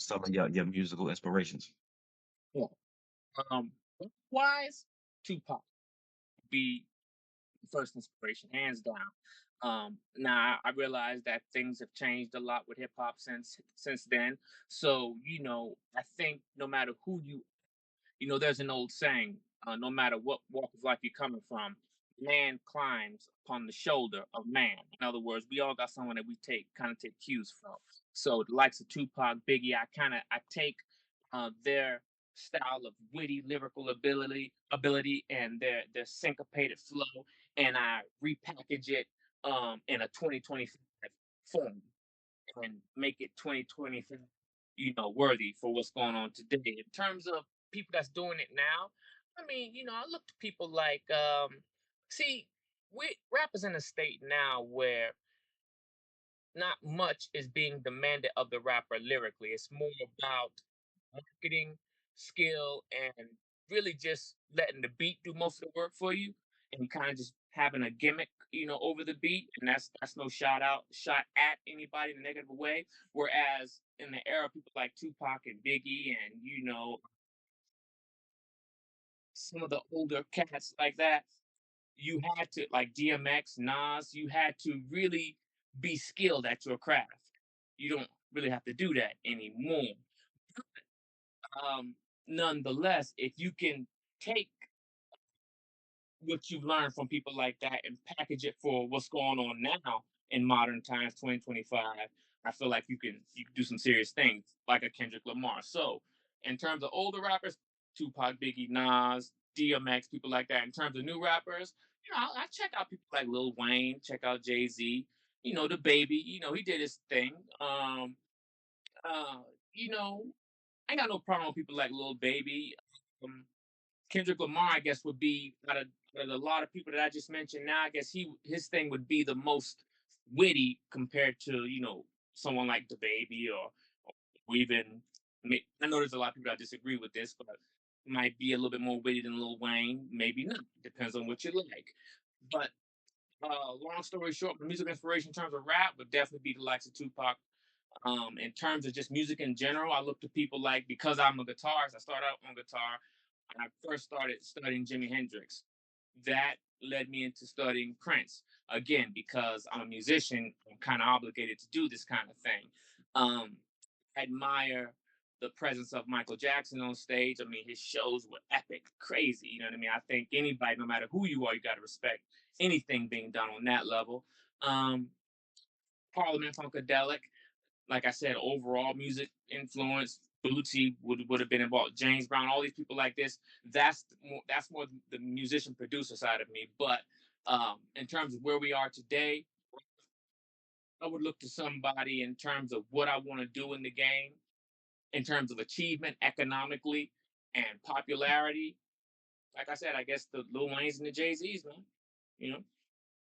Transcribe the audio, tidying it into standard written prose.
some of your musical inspirations? Yeah. Um, wise, Tupac be first inspiration, hands down. Now I realize that things have changed a lot with hip hop since then. So I think no matter who there's an old saying, no matter what walk of life you're coming from, man climbs upon the shoulder of man. In other words, we all got someone that we take cues from. So the likes of Tupac, Biggie, I take their style of witty lyrical ability and their syncopated flow, and I repackage it in a 2025 form and make it 2025, worthy for what's going on today. In terms of people that's doing it now, I mean, I look to people like, see, we rappers in a state now where not much is being demanded of the rapper lyrically. It's more about marketing, skill, and really just letting the beat do most of the work for you, and kind of just having a gimmick, over the beat. And that's no shot at anybody in a negative way. Whereas in the era, people like Tupac and Biggie, and some of the older cats like that, you had to like DMX, Nas, you had to really be skilled at your craft. You don't really have to do that anymore. Nonetheless, if you can take what you've learned from people like that and package it for what's going on now in modern times, 2025, I feel like you can do some serious things like a Kendrick Lamar. So, in terms of older rappers, Tupac, Biggie, Nas, DMX, people like that. In terms of new rappers, I check out people like Lil Wayne, check out Jay Z. The baby. He did his thing. Uh, you know, I ain't got no problem with people like Lil Baby. Um, Kendrick Lamar, I guess, would be out of a lot of people that I just mentioned. Now, I guess his thing would be the most witty compared to someone like the Baby or even. I know there's a lot of people that disagree with this, but might be a little bit more witty than Lil Wayne. Maybe not. Depends on what you like. But long story short, my music inspiration in terms of rap would definitely be the likes of Tupac. In terms of just music in general, I look to people like, because I'm a guitarist, I started out on guitar. I first started studying Jimi Hendrix. That led me into studying Prince. Again, because I'm a musician, I'm kind of obligated to do this kind of thing. Um, I admire the presence of Michael Jackson on stage. I mean, his shows were epic, crazy. You know what I mean? I think anybody, no matter who you are, you got to respect anything being done on that level. Um, Parliament Funkadelic, like I said, overall music influence. Bootsy would have been involved. James Brown, all these people like this. That's more the musician producer side of me. But in terms of where we are today, I would look to somebody in terms of what I want to do in the game, in terms of achievement economically and popularity. Like I said, I guess the Lil Waynes and the Jay Z's, man. You know.